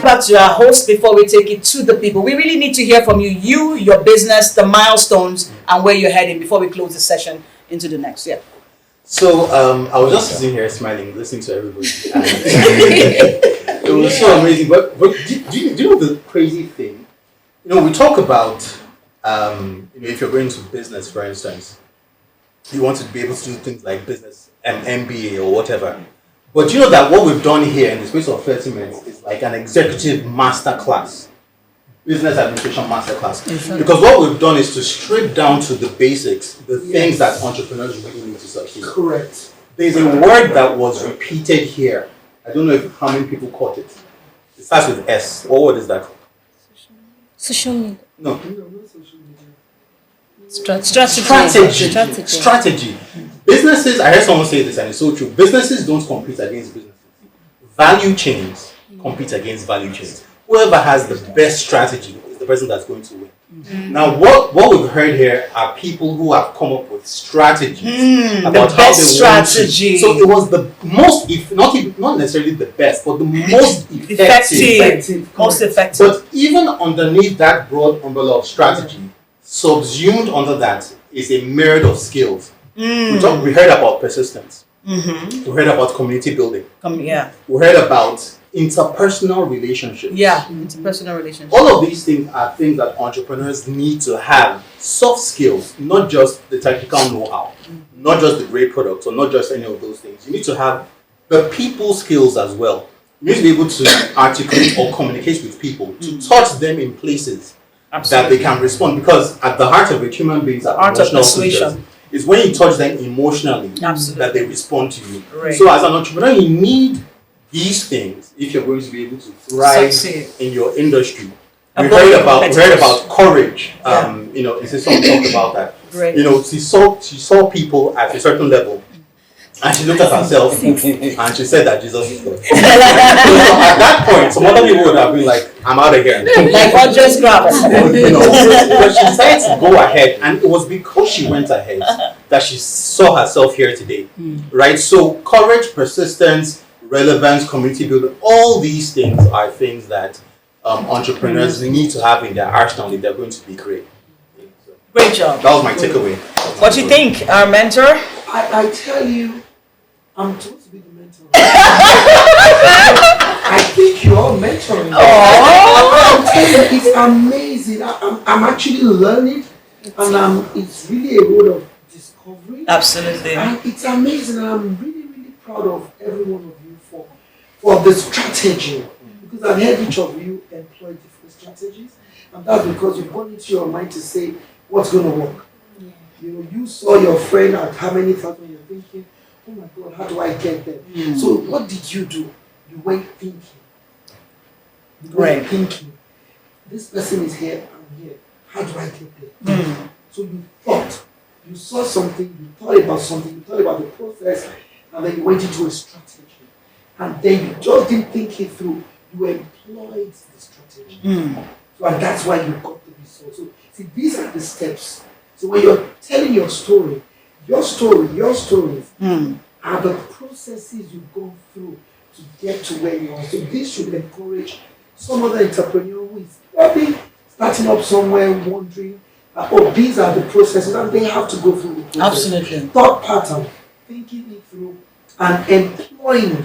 Back to our host before we take it to the people. We really need to hear from you, your business, the milestones, and where you're heading before we close the session into the next. Yeah. So I was just sitting here smiling, listening to everybody. And it was so amazing. But do you know the crazy thing? We talk about if you're going to business, for instance, you want to be able to do things like business and MBA or whatever. But you know that what we've done here in the space of 30 minutes is like an executive master class, business administration master class. Exactly. Because what we've done is to strip down to the basics, the things that entrepreneurs really need to succeed. Correct. There's a word that was repeated here. I don't know how many people caught it. It starts with S. What word is that? Social media. No. Not social media. Strategy. Businesses, I heard someone say this and it's so true. Businesses don't compete against businesses. Value chains compete against value chains. Whoever has the best strategy is the person that's going to win. Now, what we've heard here are people who have come up with strategies about the how best they strategy. want to. So it was the most, if not necessarily the best, but the most effective. Most effective. But even underneath that broad umbrella of strategy, subsumed under that is a myriad of skills. We heard about persistence. We heard about community building. We heard about interpersonal relationships. Interpersonal relationships. All of these things are things that entrepreneurs need to have. Soft skills, not just the technical know-how, not just the great products, or not just any of those things. You need to have the people skills as well. You need to be able to articulate or communicate with people, to touch them in places that they can respond. Because at the heart of it, human beings are emotional creatures. It's when you touch them emotionally that they respond to you. Right. So as an entrepreneur, you need these things if you're going to be able to thrive in your industry. We heard about courage. Someone talked about that. Right. She saw people at a certain level, and she looked at herself and she said that Jesus is God. So at that point, some other people would have been like, "I'm out of here." Like Andres Grabs. But she decided to go ahead, and it was because she went ahead that she saw herself here today. Right? So courage, persistence, relevance, community building, all these things are things that entrepreneurs need to have in their arsenal if they're going to be great. Great job. That was my takeaway. What do you think, our mentor? I tell you, I'm supposed to be the mentor. I think you're all mentoring. I'm telling you, it's amazing. I'm actually learning, and it's really a road of discovery. Absolutely. And it's amazing, and I'm really, really proud of every one of you for the strategy. Because I've heard each of you employ different strategies, and that's because you've gone into your mind to say what's going to work. You saw your friend at how many thousand, you're thinking, oh my God, how do I get there? So what did you do? You went thinking. Thinking. This person is here, I'm here. How do I get there? So you thought. You saw something, you thought about something, you thought about the process, and then you went into a strategy. And then you just didn't think it through. You employed the strategy. So and that's why you got the result. So see, these are the steps. So when you're telling your stories are the processes you've gone through to get to where you are. So this should encourage some other entrepreneur who is probably starting up somewhere wondering, these are the processes, and they have to go through the process. Absolutely. Thought pattern, thinking it through, and employing